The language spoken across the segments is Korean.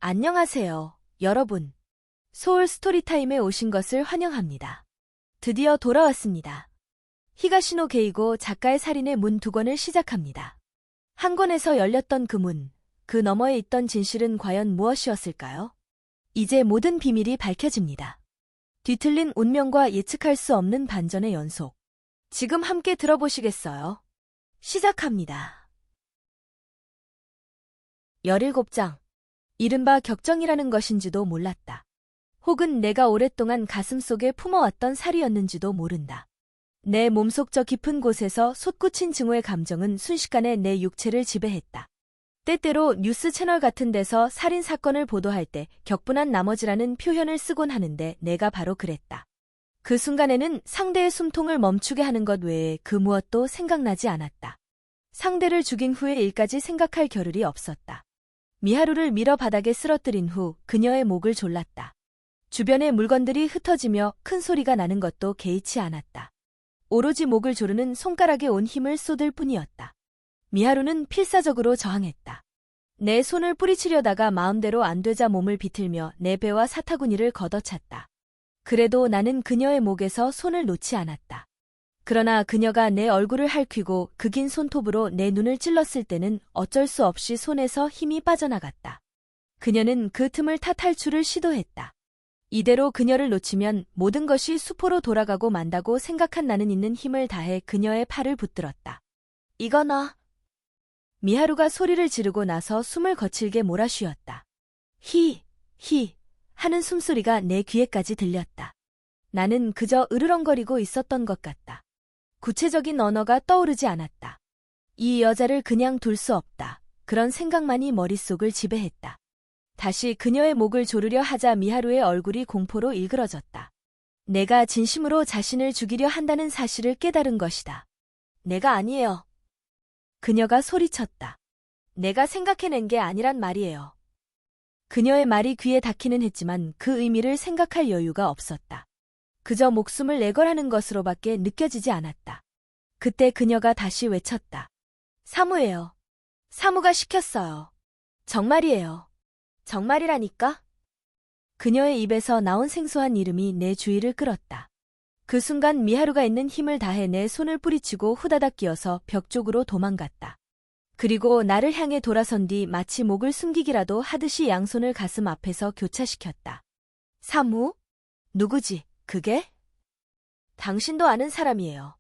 안녕하세요, 여러분. 소울 스토리타임에 오신 것을 환영합니다. 드디어 돌아왔습니다. 히가시노 게이고 작가의 살인의 문 2권을 시작합니다. 한 권에서 열렸던 그 문, 그 너머에 있던 진실은 과연 무엇이었을까요? 이제 모든 비밀이 밝혀집니다. 뒤틀린 운명과 예측할 수 없는 반전의 연속. 지금 함께 들어보시겠어요? 시작합니다. 17장. 이른바 격정이라는 것인지도 몰랐다. 혹은 내가 오랫동안 가슴속에 품어왔던 살이었는지도 모른다. 내 몸속 저 깊은 곳에서 솟구친 증오의 감정은 순식간에 내 육체를 지배했다. 때때로 뉴스 채널 같은 데서 살인 사건을 보도할 때 격분한 나머지라는 표현을 쓰곤 하는데 내가 바로 그랬다. 그 순간에는 상대의 숨통을 멈추게 하는 것 외에 그 무엇도 생각나지 않았다. 상대를 죽인 후의 일까지 생각할 겨를이 없었다. 미하루를 밀어 바닥에 쓰러뜨린 후 그녀의 목을 졸랐다. 주변의 물건들이 흩어지며 큰 소리가 나는 것도 개의치 않았다. 오로지 목을 조르는 손가락에 온 힘을 쏟을 뿐이었다. 미하루는 필사적으로 저항했다. 내 손을 뿌리치려다가 마음대로 안 되자 몸을 비틀며 내 배와 사타구니를 걷어찼다. 그래도 나는 그녀의 목에서 손을 놓지 않았다. 그러나 그녀가 내 얼굴을 핥히고 그 긴 손톱으로 내 눈을 찔렀을 때는 어쩔 수 없이 손에서 힘이 빠져나갔다. 그녀는 그 틈을 타 탈출을 시도했다. 이대로 그녀를 놓치면 모든 것이 수포로 돌아가고 만다고 생각한 나는 있는 힘을 다해 그녀의 팔을 붙들었다. 이거나. 미하루가 소리를 지르고 나서 숨을 거칠게 몰아쉬었다. 히 하는 숨소리가 내 귀에까지 들렸다. 나는 그저 으르렁거리고 있었던 것 같다. 구체적인 언어가 떠오르지 않았다. 이 여자를 그냥 둘 수 없다. 그런 생각만이 머릿속을 지배했다. 다시 그녀의 목을 조르려 하자 미하루의 얼굴이 공포로 일그러졌다. 내가 진심으로 자신을 죽이려 한다는 사실을 깨달은 것이다. 내가 아니에요. 그녀가 소리쳤다. 내가 생각해낸 게 아니란 말이에요. 그녀의 말이 귀에 닿기는 했지만 그 의미를 생각할 여유가 없었다. 그저 목숨을 내걸하는 것으로밖에 느껴지지 않았다. 그때 그녀가 다시 외쳤다. 사무예요. 사무가 시켰어요. 정말이에요. 정말이라니까? 그녀의 입에서 나온 생소한 이름이 내 주의를 끌었다. 그 순간 미하루가 있는 힘을 다해 내 손을 뿌리치고 후다닥 끼어서 벽 쪽으로 도망갔다. 그리고 나를 향해 돌아선 뒤 마치 목을 숨기기라도 하듯이 양손을 가슴 앞에서 교차시켰다. 사무? 누구지? 그게? 당신도 아는 사람이에요.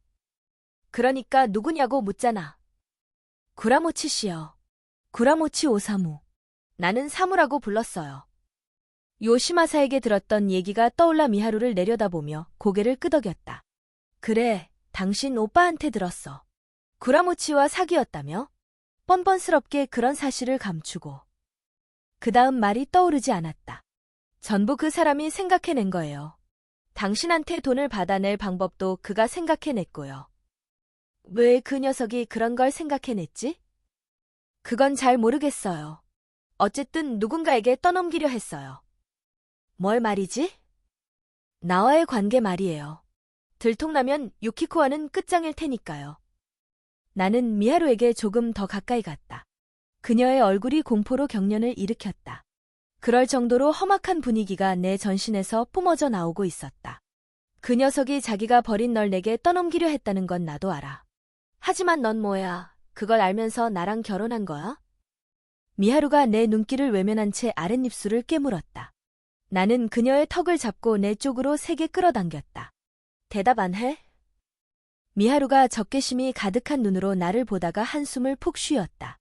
그러니까 누구냐고 묻잖아. 구라모치 씨요. 구라모치 오사무. 나는 사무라고 불렀어요. 요시마사에게 들었던 얘기가 떠올라 미하루를 내려다보며 고개를 끄덕였다. 그래, 당신 오빠한테 들었어. 구라모치와 사귀었다며? 뻔뻔스럽게 그런 사실을 감추고. 그 다음 말이 떠오르지 않았다. 전부 그 사람이 생각해낸 거예요. 당신한테 돈을 받아낼 방법도 그가 생각해냈고요. 왜 그 녀석이 그런 걸 생각해냈지? 그건 잘 모르겠어요. 어쨌든 누군가에게 떠넘기려 했어요. 뭘 말이지? 나와의 관계 말이에요. 들통나면 유키코와는 끝장일 테니까요. 나는 미하루에게 조금 더 가까이 갔다. 그녀의 얼굴이 공포로 경련을 일으켰다. 그럴 정도로 험악한 분위기가 내 전신에서 뿜어져 나오고 있었다. 그 녀석이 자기가 버린 널 내게 떠넘기려 했다는 건 나도 알아. 하지만 넌 뭐야? 그걸 알면서 나랑 결혼한 거야? 미하루가 내 눈길을 외면한 채 아랫입술을 깨물었다. 나는 그녀의 턱을 잡고 내 쪽으로 세게 끌어당겼다. 대답 안 해? 미하루가 적개심이 가득한 눈으로 나를 보다가 한숨을 푹 쉬었다.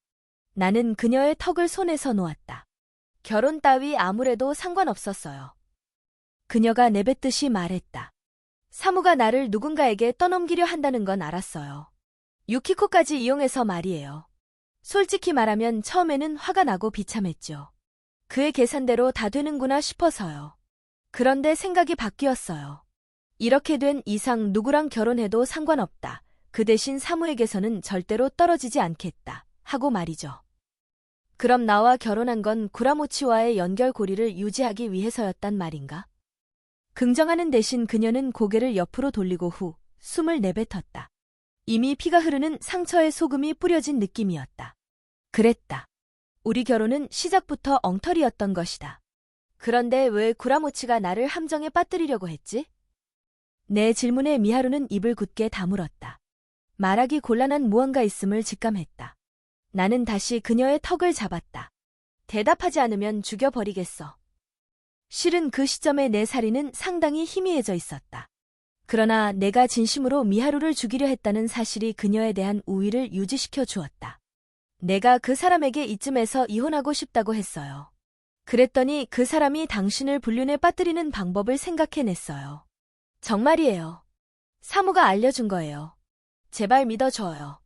나는 그녀의 턱을 손에서 놓았다. 결혼 따위 아무래도 상관없었어요. 그녀가 내뱉듯이 말했다. 사무가 나를 누군가에게 떠넘기려 한다는 건 알았어요. 유키코까지 이용해서 말이에요. 솔직히 말하면 처음에는 화가 나고 비참했죠. 그의 계산대로 다 되는구나 싶어서요. 그런데 생각이 바뀌었어요. 이렇게 된 이상 누구랑 결혼해도 상관없다. 그 대신 사무에게서는 절대로 떨어지지 않겠다. 하고 말이죠. 그럼 나와 결혼한 건 구라모치와의 연결고리를 유지하기 위해서였단 말인가? 긍정하는 대신 그녀는 고개를 옆으로 돌리고 후 숨을 내뱉었다. 이미 피가 흐르는 상처에 소금이 뿌려진 느낌이었다. 그랬다. 우리 결혼은 시작부터 엉터리였던 것이다. 그런데 왜 구라모치가 나를 함정에 빠뜨리려고 했지? 내 질문에 미하루는 입을 굳게 다물었다. 말하기 곤란한 무언가 있음을 직감했다. 나는 다시 그녀의 턱을 잡았다. 대답하지 않으면 죽여버리겠어. 실은 그 시점에 내 살이는 상당히 희미해져 있었다. 그러나 내가 진심으로 미하루를 죽이려 했다는 사실이 그녀에 대한 우위를 유지시켜 주었다. 내가 그 사람에게 이쯤에서 이혼하고 싶다고 했어요. 그랬더니 그 사람이 당신을 불륜에 빠뜨리는 방법을 생각해냈어요. 정말이에요. 사무가 알려준 거예요. 제발 믿어줘요.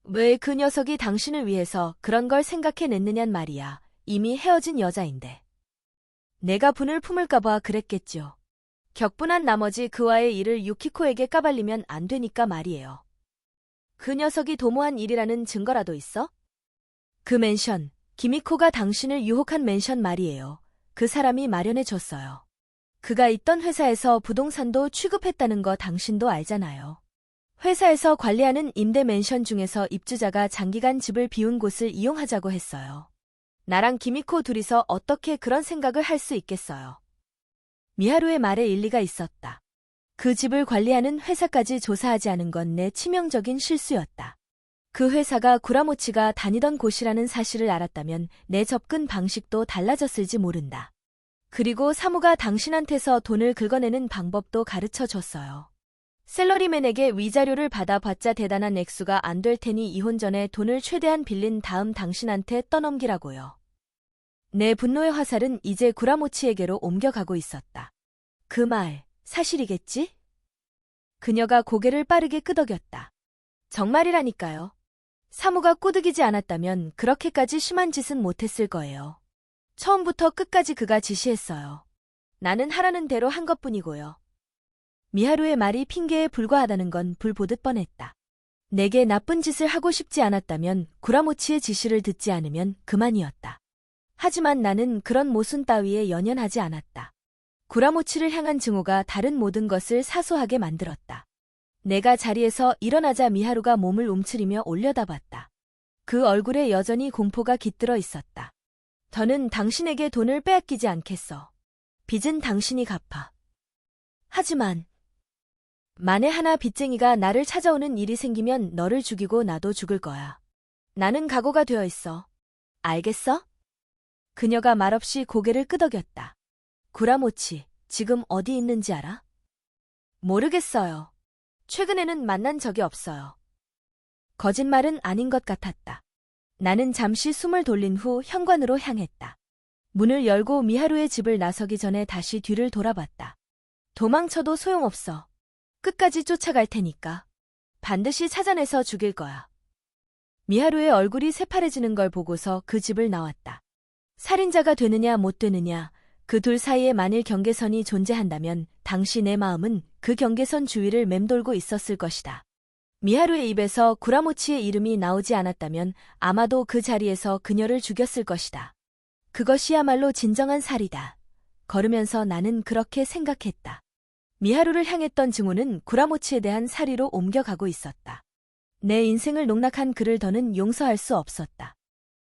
왜 그 녀석이 당신을 위해서 그런 걸 생각해냈느냔 말이야. 이미 헤어진 여자인데. 내가 분을 품을까봐 그랬겠죠. 격분한 나머지 그와의 일을 유키코에게 까발리면 안 되니까 말이에요. 그 녀석이 도모한 일이라는 증거라도 있어? 그 맨션, 기미코가 당신을 유혹한 맨션 말이에요. 그 사람이 마련해줬어요. 그가 있던 회사에서 부동산도 취급했다는 거 당신도 알잖아요. 회사에서 관리하는 임대 맨션 중에서 입주자가 장기간 집을 비운 곳을 이용하자고 했어요. 나랑 기미코 둘이서 어떻게 그런 생각을 할 수 있겠어요. 미하루의 말에 일리가 있었다. 그 집을 관리하는 회사까지 조사하지 않은 건 내 치명적인 실수였다. 그 회사가 구라모치가 다니던 곳이라는 사실을 알았다면 내 접근 방식도 달라졌을지 모른다. 그리고 사무가 당신한테서 돈을 긁어내는 방법도 가르쳐줬어요. 셀러리맨에게 위자료를 받아봤자 대단한 액수가 안 될 테니 이혼 전에 돈을 최대한 빌린 다음 당신한테 떠넘기라고요. 내 분노의 화살은 이제 구라모치에게로 옮겨가고 있었다. 그 말, 사실이겠지? 그녀가 고개를 빠르게 끄덕였다. 정말이라니까요. 사무가 꼬드기지 않았다면 그렇게까지 심한 짓은 못했을 거예요. 처음부터 끝까지 그가 지시했어요. 나는 하라는 대로 한 것뿐이고요. 미하루의 말이 핑계에 불과하다는 건 불 보듯 뻔했다. 내게 나쁜 짓을 하고 싶지 않았다면 구라모치의 지시를 듣지 않으면 그만이었다. 하지만 나는 그런 모순 따위에 연연하지 않았다. 구라모치를 향한 증오가 다른 모든 것을 사소하게 만들었다. 내가 자리에서 일어나자 미하루가 몸을 움츠리며 올려다봤다. 그 얼굴에 여전히 공포가 깃들어 있었다. 더는 당신에게 돈을 빼앗기지 않겠어. 빚은 당신이 갚아. 하지만 만에 하나 빚쟁이가 나를 찾아오는 일이 생기면 너를 죽이고 나도 죽을 거야. 나는 각오가 되어 있어. 알겠어? 그녀가 말없이 고개를 끄덕였다. 구라모치, 지금 어디 있는지 알아? 모르겠어요. 최근에는 만난 적이 없어요. 거짓말은 아닌 것 같았다. 나는 잠시 숨을 돌린 후 현관으로 향했다. 문을 열고 미하루의 집을 나서기 전에 다시 뒤를 돌아봤다. 도망쳐도 소용없어. 끝까지 쫓아갈 테니까. 반드시 찾아내서 죽일 거야. 미하루의 얼굴이 새파래지는 걸 보고서 그 집을 나왔다. 살인자가 되느냐 못 되느냐, 그 둘 사이에 만일 경계선이 존재한다면 당시 내 마음은 그 경계선 주위를 맴돌고 있었을 것이다. 미하루의 입에서 구라모치의 이름이 나오지 않았다면 아마도 그 자리에서 그녀를 죽였을 것이다. 그것이야말로 진정한 살이다. 걸으면서 나는 그렇게 생각했다. 미하루를 향했던 증오는 구라모치에 대한 살이로 옮겨가고 있었다. 내 인생을 농락한 그를 더는 용서할 수 없었다.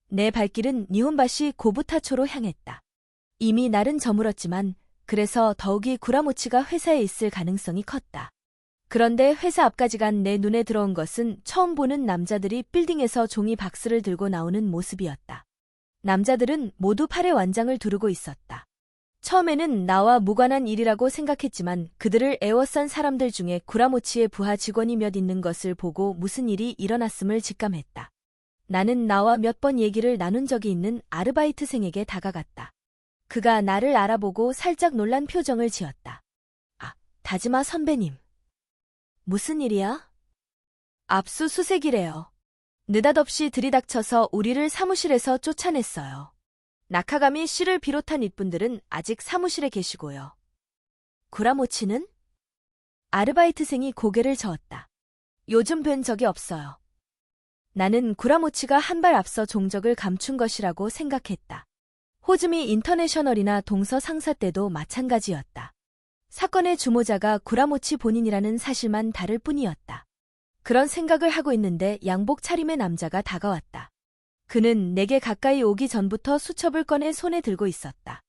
내 발길은 니혼바시 고부타초로 향했다. 이미 날은 저물었지만 그래서 더욱이 구라모치가 회사에 있을 가능성이 컸다. 그런데 회사 앞까지 간 내 눈에 들어온 것은 처음 보는 남자들이 빌딩에서 종이 박스를 들고 나오는 모습이었다. 남자들은 모두 팔에 완장을 두르고 있었다. 처음에는 나와 무관한 일이라고 생각했지만 그들을 애워싼 사람들 중에 구라모치의 부하 직원이 몇 있는 것을 보고 무슨 일이 일어났음을 직감했다. 나는 나와 몇 번 얘기를 나눈 적이 있는 아르바이트생에게 다가갔다. 그가 나를 알아보고 살짝 놀란 표정을 지었다. 아, 다지마 선배님. 무슨 일이야? 압수수색이래요. 느닷없이 들이닥쳐서 우리를 사무실에서 쫓아냈어요. 나카가미 씨를 비롯한 윗분들은 아직 사무실에 계시고요. 구라모치는? 아르바이트생이 고개를 저었다. 요즘 뵌 적이 없어요. 나는 구라모치가 한 발 앞서 종적을 감춘 것이라고 생각했다. 호즈미 인터내셔널이나 동서 상사 때도 마찬가지였다. 사건의 주모자가 구라모치 본인이라는 사실만 다를 뿐이었다. 그런 생각을 하고 있는데 양복 차림의 남자가 다가왔다. 그는 내게 가까이 오기 전부터 수첩을 꺼내 손에 들고 있었다.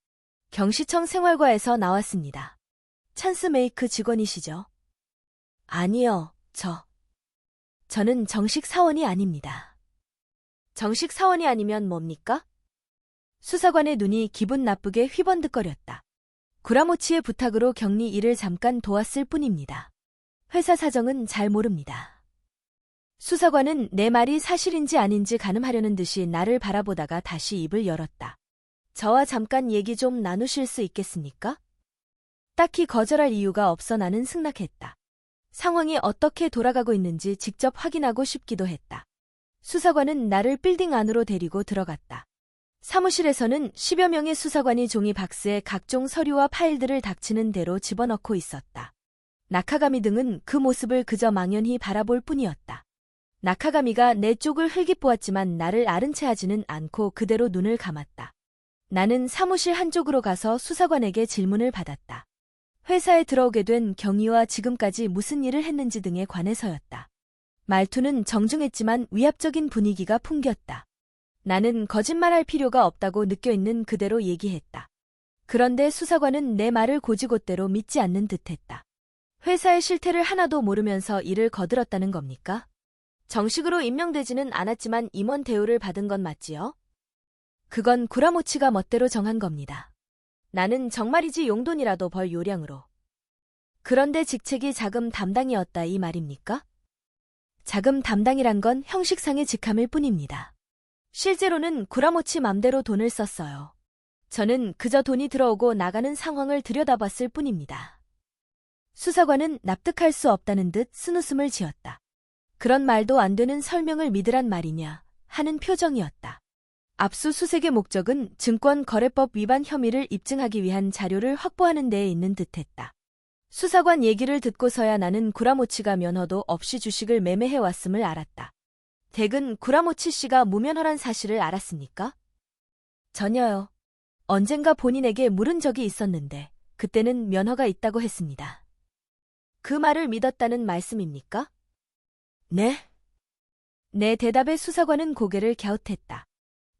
경시청 생활과에서 나왔습니다. 찬스 메이크 직원이시죠? 아니요, 저는 정식 사원이 아닙니다. 정식 사원이 아니면 뭡니까? 수사관의 눈이 기분 나쁘게 휘번득거렸다. 구라모치의 부탁으로 격리 일을 잠깐 도왔을 뿐입니다. 회사 사정은 잘 모릅니다. 수사관은 내 말이 사실인지 아닌지 가늠하려는 듯이 나를 바라보다가 다시 입을 열었다. 저와 잠깐 얘기 좀 나누실 수 있겠습니까? 딱히 거절할 이유가 없어 나는 승낙했다. 상황이 어떻게 돌아가고 있는지 직접 확인하고 싶기도 했다. 수사관은 나를 빌딩 안으로 데리고 들어갔다. 사무실에서는 10여 명의 수사관이 종이 박스에 각종 서류와 파일들을 닥치는 대로 집어넣고 있었다. 나카가미 등은 그 모습을 그저 망연히 바라볼 뿐이었다. 나카가미가 내 쪽을 흘깃보았지만 나를 아른 채 하지는 않고 그대로 눈을 감았다. 나는 사무실 한쪽으로 가서 수사관에게 질문을 받았다. 회사에 들어오게 된 경위와 지금까지 무슨 일을 했는지 등에 관해서였다. 말투는 정중했지만 위압적인 분위기가 풍겼다. 나는 거짓말할 필요가 없다고 느껴있는 그대로 얘기했다. 그런데 수사관은 내 말을 곧이곧대로 믿지 않는 듯했다. 회사의 실태를 하나도 모르면서 일을 거들었다는 겁니까? 정식으로 임명되지는 않았지만 임원 대우를 받은 건 맞지요? 그건 구라모치가 멋대로 정한 겁니다. 나는 정말이지 용돈이라도 벌 요량으로. 그런데 직책이 자금 담당이었다 이 말입니까? 자금 담당이란 건 형식상의 직함일 뿐입니다. 실제로는 구라모치 맘대로 돈을 썼어요. 저는 그저 돈이 들어오고 나가는 상황을 들여다봤을 뿐입니다. 수사관은 납득할 수 없다는 듯 쓴웃음을 지었다. 그런 말도 안 되는 설명을 믿으란 말이냐 하는 표정이었다. 압수수색의 목적은 증권거래법 위반 혐의를 입증하기 위한 자료를 확보하는 데에 있는 듯했다. 수사관 얘기를 듣고서야 나는 구라모치가 면허도 없이 주식을 매매해왔음을 알았다. 댁은 구라모치 씨가 무면허란 사실을 알았습니까? 전혀요. 언젠가 본인에게 물은 적이 있었는데 그때는 면허가 있다고 했습니다. 그 말을 믿었다는 말씀입니까? 네? 내 대답에 수사관은 고개를 갸웃했다.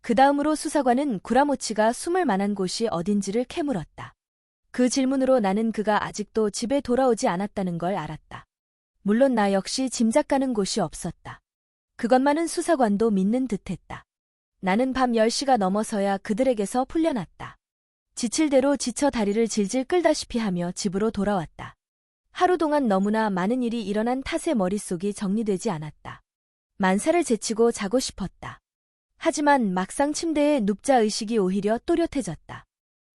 그 다음으로 수사관은 구라모치가 숨을 만한 곳이 어딘지를 캐물었다. 그 질문으로 나는 그가 아직도 집에 돌아오지 않았다는 걸 알았다. 물론 나 역시 짐작 가는 곳이 없었다. 그것만은 수사관도 믿는 듯했다. 나는 밤 10시가 넘어서야 그들에게서 풀려났다. 지칠 대로 지쳐 다리를 질질 끌다시피 하며 집으로 돌아왔다. 하루 동안 너무나 많은 일이 일어난 탓에 머릿속이 정리되지 않았다. 만사를 제치고 자고 싶었다. 하지만 막상 침대에 눕자 의식이 오히려 또렷해졌다.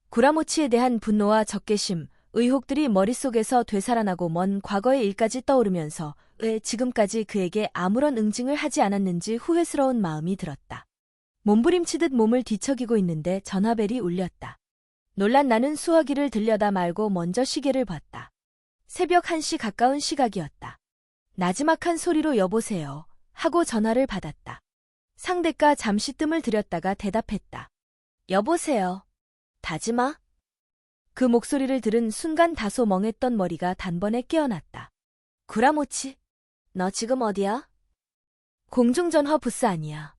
구라모치에 대한 분노와 적개심, 의혹들이 머릿속에서 되살아나고 먼 과거의 일까지 떠오르면서 왜 지금까지 그에게 아무런 응징을 하지 않았는지 후회스러운 마음이 들었다. 몸부림치듯 몸을 뒤척이고 있는데 전화벨이 울렸다. 놀란 나는 수화기를 들여다 말고 먼저 시계를 봤다. 새벽 1시 가까운 시각이었다. 나지막한 소리로 여보세요 하고 전화를 받았다. 상대가 잠시 뜸을 들였다가 대답했다. 여보세요. 다지마? 그 목소리를 들은 순간 다소 멍했던 머리가 단번에 깨어났다. 구라모치, 너 지금 어디야? 공중전화 부스 아니야.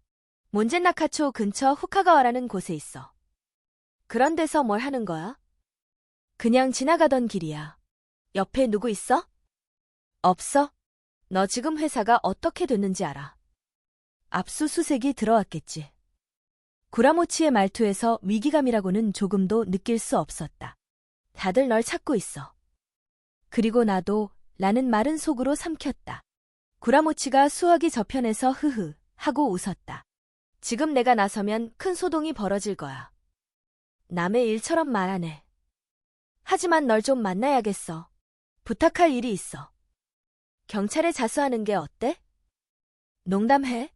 몬젠나카초 근처 후카가와라는 곳에 있어. 그런 데서 뭘 하는 거야? 그냥 지나가던 길이야. 옆에 누구 있어? 없어. 너 지금 회사가 어떻게 됐는지 알아. 압수수색이 들어왔겠지. 구라모치의 말투에서 위기감이라고는 조금도 느낄 수 없었다. 다들 널 찾고 있어. 그리고 나도 라는 말은 속으로 삼켰다. 구라모치가 수화기 저편에서 흐흐 하고 웃었다. 지금 내가 나서면 큰 소동이 벌어질 거야. 남의 일처럼 말하네. 하지만 널 좀 만나야겠어. 부탁할 일이 있어. 경찰에 자수하는 게 어때? 농담해?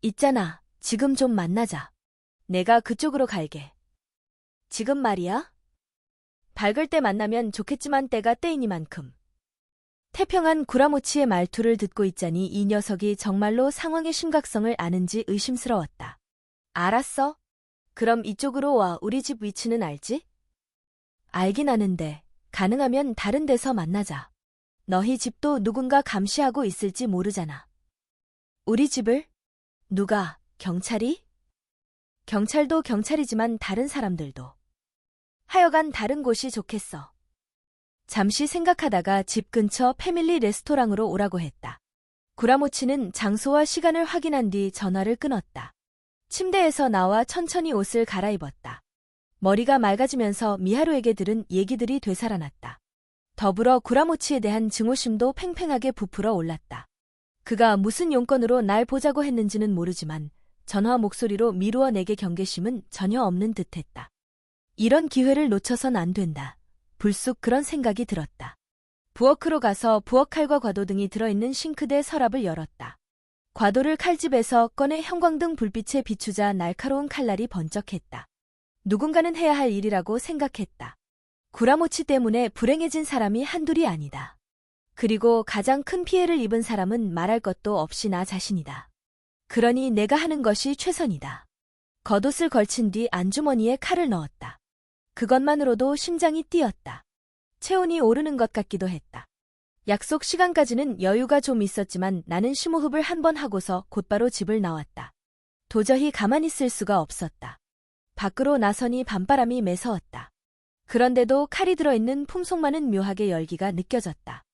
있잖아, 지금 좀 만나자. 내가 그쪽으로 갈게. 지금 말이야? 밝을 때 만나면 좋겠지만 때가 때이니만큼. 태평한 구라모치의 말투를 듣고 있자니 이 녀석이 정말로 상황의 심각성을 아는지 의심스러웠다. 알았어. 그럼 이쪽으로 와. 우리 집 위치는 알지? 알긴 아는데 가능하면 다른 데서 만나자. 너희 집도 누군가 감시하고 있을지 모르잖아. 우리 집을? 누가? 경찰이? 경찰도 경찰이지만 다른 사람들도. 하여간 다른 곳이 좋겠어. 잠시 생각하다가 집 근처 패밀리 레스토랑으로 오라고 했다. 구라모치는 장소와 시간을 확인한 뒤 전화를 끊었다. 침대에서 나와 천천히 옷을 갈아입었다. 머리가 맑아지면서 미하루에게 들은 얘기들이 되살아났다. 더불어 구라모치에 대한 증오심도 팽팽하게 부풀어 올랐다. 그가 무슨 용건으로 날 보자고 했는지는 모르지만 전화 목소리로 미루어 내게 경계심은 전혀 없는 듯했다. 이런 기회를 놓쳐선 안 된다. 불쑥 그런 생각이 들었다. 부엌으로 가서 부엌칼과 과도 등이 들어있는 싱크대 서랍을 열었다. 과도를 칼집에서 꺼내 형광등 불빛에 비추자 날카로운 칼날이 번쩍했다. 누군가는 해야 할 일이라고 생각했다. 구라모치 때문에 불행해진 사람이 한둘이 아니다. 그리고 가장 큰 피해를 입은 사람은 말할 것도 없이 나 자신이다. 그러니 내가 하는 것이 최선이다. 겉옷을 걸친 뒤 안주머니에 칼을 넣었다. 그것만으로도 심장이 뛰었다. 체온이 오르는 것 같기도 했다. 약속 시간까지는 여유가 좀 있었지만 나는 심호흡을 한 번 하고서 곧바로 집을 나왔다. 도저히 가만히 있을 수가 없었다. 밖으로 나서니 밤바람이 매서웠다. 그런데도 칼이 들어있는 품속만은 묘하게 열기가 느껴졌다.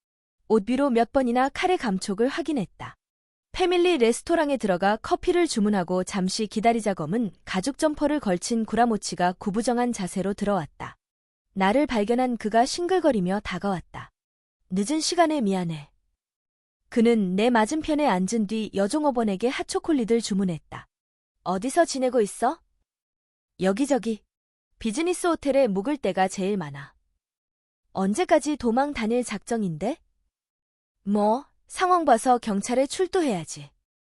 옷 위로 몇 번이나 칼의 감촉을 확인했다. 패밀리 레스토랑에 들어가 커피를 주문하고 잠시 기다리자검은 가죽 점퍼를 걸친 구라모치가 구부정한 자세로 들어왔다. 나를 발견한 그가 싱글거리며 다가왔다. 늦은 시간에 미안해. 그는 내 맞은편에 앉은 뒤 여종업원에게 핫초콜릿을 주문했다. 어디서 지내고 있어? 여기저기. 비즈니스 호텔에 묵을 때가 제일 많아. 언제까지 도망 다닐 작정인데? 뭐, 상황 봐서 경찰에 출두해야지.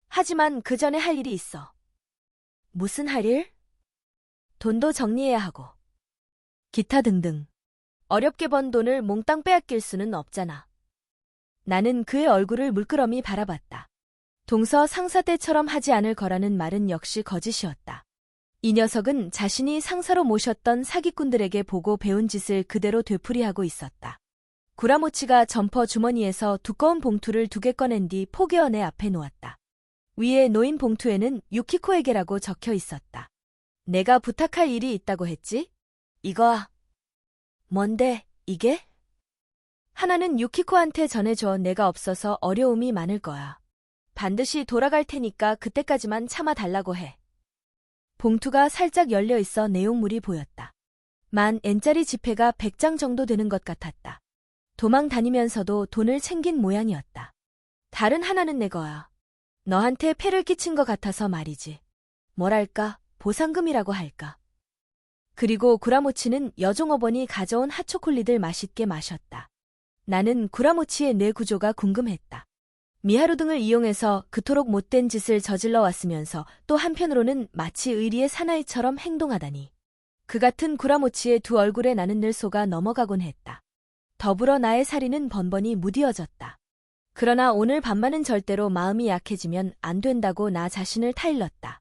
하지만 그 전에 할 일이 있어. 무슨 할 일? 돈도 정리해야 하고. 기타 등등. 어렵게 번 돈을 몽땅 빼앗길 수는 없잖아. 나는 그의 얼굴을 물끄러미 바라봤다. 동서 상사 때처럼 하지 않을 거라는 말은 역시 거짓이었다. 이 녀석은 자신이 상사로 모셨던 사기꾼들에게 보고 배운 짓을 그대로 되풀이하고 있었다. 구라모치가 점퍼 주머니에서 두꺼운 봉투를 2개 꺼낸 뒤 포개어 내 앞에 놓았다. 위에 놓인 봉투에는 유키코에게라고 적혀 있었다. 내가 부탁할 일이 있다고 했지? 이거야. 뭔데, 이게? 하나는 유키코한테 전해줘. 내가 없어서 어려움이 많을 거야. 반드시 돌아갈 테니까 그때까지만 참아달라고 해. 봉투가 살짝 열려 있어 내용물이 보였다. 10,000엔짜리 지폐가 100장 정도 되는 것 같았다. 도망 다니면서도 돈을 챙긴 모양이었다. 다른 하나는 내 거야. 너한테 폐를 끼친 것 같아서 말이지. 뭐랄까, 보상금이라고 할까. 그리고 구라모치는 여종업원이 가져온 핫초콜릿을 맛있게 마셨다. 나는 구라모치의 뇌 구조가 궁금했다. 미하루 등을 이용해서 그토록 못된 짓을 저질러 왔으면서 또 한편으로는 마치 의리의 사나이처럼 행동하다니. 그 같은 구라모치의 두 얼굴에 나는 늘 속아 넘어가곤 했다. 더불어 나의 살이는 번번이 무디어졌다. 그러나 오늘 밤만은 절대로 마음이 약해지면 안 된다고 나 자신을 타일렀다.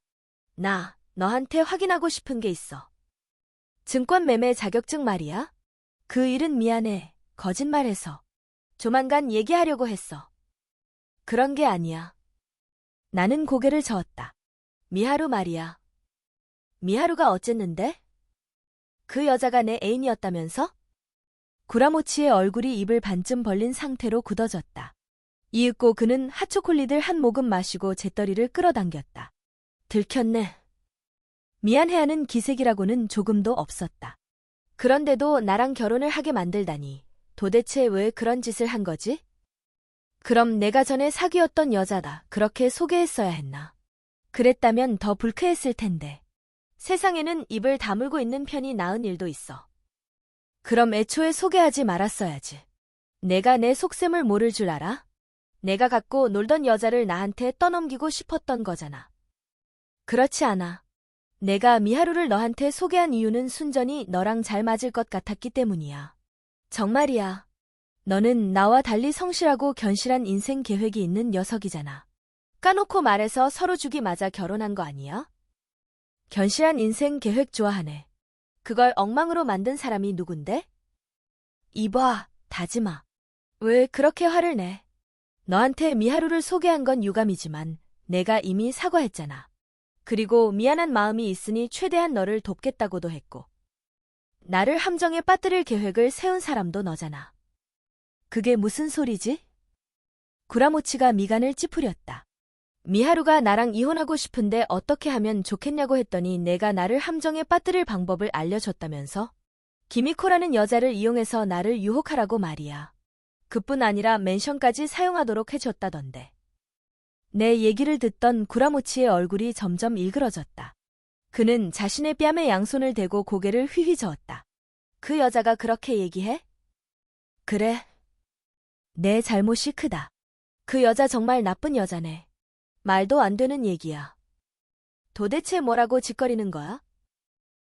나, 너한테 확인하고 싶은 게 있어. 증권 매매 자격증 말이야? 그 일은 미안해. 거짓말해서. 조만간 얘기하려고 했어. 그런 게 아니야. 나는 고개를 저었다. 미하루 말이야. 미하루가 어쨌는데? 그 여자가 내 애인이었다면서? 구라모치의 얼굴이 입을 반쯤 벌린 상태로 굳어졌다. 이윽고 그는 핫초콜릿을 한 모금 마시고 재떨이를 끌어당겼다. 들켰네. 미안해하는 기색이라고는 조금도 없었다. 그런데도 나랑 결혼을 하게 만들다니. 도대체 왜 그런 짓을 한 거지? 그럼 내가 전에 사귀었던 여자다. 그렇게 소개했어야 했나? 그랬다면 더 불쾌했을 텐데. 세상에는 입을 다물고 있는 편이 나은 일도 있어. 그럼 애초에 소개하지 말았어야지. 내가 내 속셈을 모를 줄 알아? 내가 갖고 놀던 여자를 나한테 떠넘기고 싶었던 거잖아. 그렇지 않아. 내가 미하루를 너한테 소개한 이유는 순전히 너랑 잘 맞을 것 같았기 때문이야. 정말이야. 너는 나와 달리 성실하고 견실한 인생 계획이 있는 녀석이잖아. 까놓고 말해서 서로 죽이 맞아 결혼한 거 아니야? 견실한 인생 계획 좋아하네. 그걸 엉망으로 만든 사람이 누군데? 이봐, 다지마. 왜 그렇게 화를 내? 너한테 미하루를 소개한 건 유감이지만 내가 이미 사과했잖아. 그리고 미안한 마음이 있으니 최대한 너를 돕겠다고도 했고. 나를 함정에 빠뜨릴 계획을 세운 사람도 너잖아. 그게 무슨 소리지? 구라모치가 미간을 찌푸렸다. 미하루가 나랑 이혼하고 싶은데 어떻게 하면 좋겠냐고 했더니 내가 나를 함정에 빠뜨릴 방법을 알려줬다면서? 기미코라는 여자를 이용해서 나를 유혹하라고 말이야. 그뿐 아니라 맨션까지 사용하도록 해줬다던데. 내 얘기를 듣던 구라모치의 얼굴이 점점 일그러졌다. 그는 자신의 뺨에 양손을 대고 고개를 휘휘 저었다. 그 여자가 그렇게 얘기해? 그래. 내 잘못이 크다. 그 여자 정말 나쁜 여자네. 말도 안 되는 얘기야. 도대체 뭐라고 짓거리는 거야?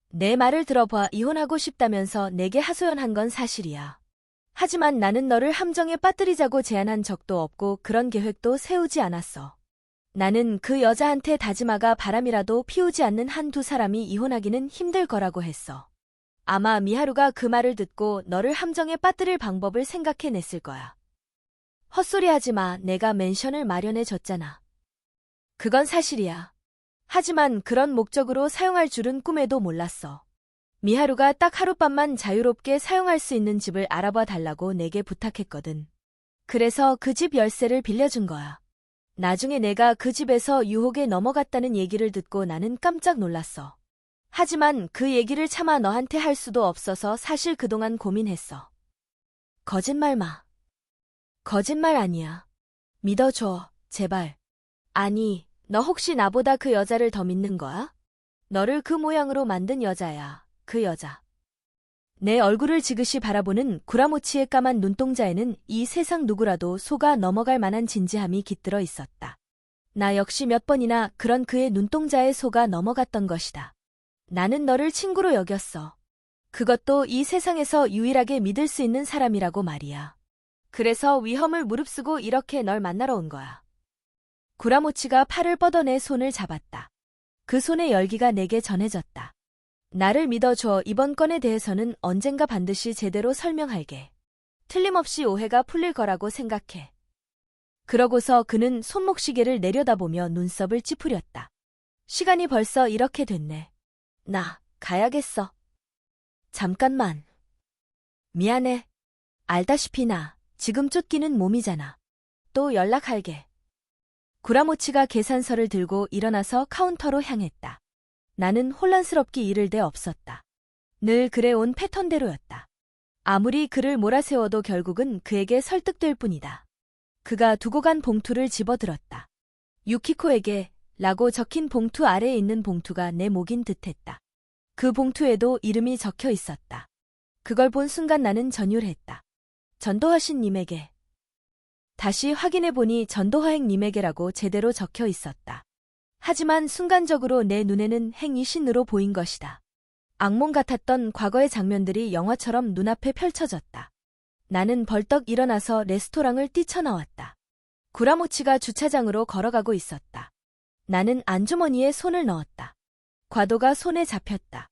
내 말을 들어봐. 이혼하고 싶다면서 내게 하소연한 건 사실이야. 하지만 나는 너를 함정에 빠뜨리자고 제안한 적도 없고 그런 계획도 세우지 않았어. 나는 그 여자한테 다짐하가 바람이라도 피우지 않는 한두 사람이 이혼하기는 힘들 거라고 했어. 아마 미하루가 그 말을 듣고 너를 함정에 빠뜨릴 방법을 생각해냈을 거야. 헛소리 하지 마. 내가 맨션을 마련해 줬잖아. 그건 사실이야. 하지만 그런 목적으로 사용할 줄은 꿈에도 몰랐어. 미하루가 딱 하룻밤만 자유롭게 사용할 수 있는 집을 알아봐 달라고 내게 부탁했거든. 그래서 그 집 열쇠를 빌려준 거야. 나중에 내가 그 집에서 유혹에 넘어갔다는 얘기를 듣고 나는 깜짝 놀랐어. 하지만 그 얘기를 차마 너한테 할 수도 없어서 사실 그동안 고민했어. 거짓말 마. 거짓말 아니야. 믿어줘, 제발. 아니, 너 혹시 나보다 그 여자를 더 믿는 거야? 너를 그 모양으로 만든 여자야, 그 여자. 내 얼굴을 지그시 바라보는 구라모치의 까만 눈동자에는 이 세상 누구라도 속아 넘어갈 만한 진지함이 깃들어 있었다. 나 역시 몇 번이나 그런 그의 눈동자에 속아 넘어갔던 것이다. 나는 너를 친구로 여겼어. 그것도 이 세상에서 유일하게 믿을 수 있는 사람이라고 말이야. 그래서 위험을 무릅쓰고 이렇게 널 만나러 온 거야. 구라모치가 팔을 뻗어내 손을 잡았다. 그 손의 열기가 내게 전해졌다. 나를 믿어줘. 이번 건에 대해서는 언젠가 반드시 제대로 설명할게. 틀림없이 오해가 풀릴 거라고 생각해. 그러고서 그는 손목시계를 내려다보며 눈썹을 찌푸렸다. 시간이 벌써 이렇게 됐네. 나 가야겠어. 잠깐만. 미안해. 알다시피 나 지금 쫓기는 몸이잖아. 또 연락할게. 구라모치가 계산서를 들고 일어나서 카운터로 향했다. 나는 혼란스럽게 이를 데 없었다. 늘 그래온 패턴대로였다. 아무리 그를 몰아세워도 결국은 그에게 설득될 뿐이다. 그가 두고 간 봉투를 집어들었다. 유키코에게 라고 적힌 봉투 아래에 있는 봉투가 내 목인 듯했다. 그 봉투에도 이름이 적혀 있었다. 그걸 본 순간 나는 전율했다. 전도하신님에게. 다시 확인해보니 전도하행님에게라고 제대로 적혀 있었다. 하지만 순간적으로 내 눈에는 행이신으로 보인 것이다. 악몽 같았던 과거의 장면들이 영화처럼 눈앞에 펼쳐졌다. 나는 벌떡 일어나서 레스토랑을 뛰쳐나왔다. 구라모치가 주차장으로 걸어가고 있었다. 나는 안주머니에 손을 넣었다. 과도가 손에 잡혔다.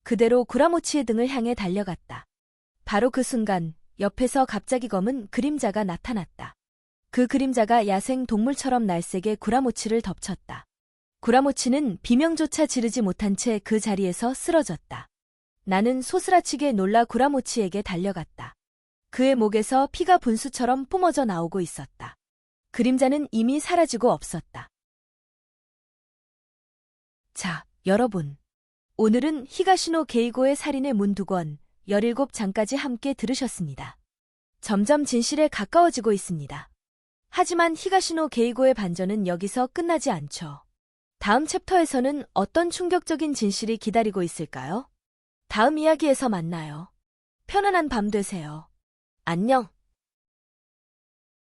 그대로 구라모치의 등을 향해 달려갔다. 바로 그 순간 옆에서 갑자기 검은 그림자가 나타났다. 그 그림자가 야생 동물처럼 날쌔게 구라모치를 덮쳤다. 구라모치는 비명조차 지르지 못한 채 그 자리에서 쓰러졌다. 나는 소스라치게 놀라 구라모치에게 달려갔다. 그의 목에서 피가 분수처럼 뿜어져 나오고 있었다. 그림자는 이미 사라지고 없었다. 자, 여러분. 오늘은 히가시노 게이고의 살인의 문 2권, 17장까지 함께 들으셨습니다. 점점 진실에 가까워지고 있습니다. 하지만 히가시노 게이고의 반전은 여기서 끝나지 않죠. 다음 챕터에서는 어떤 충격적인 진실이 기다리고 있을까요? 다음 이야기에서 만나요. 편안한 밤 되세요. 안녕.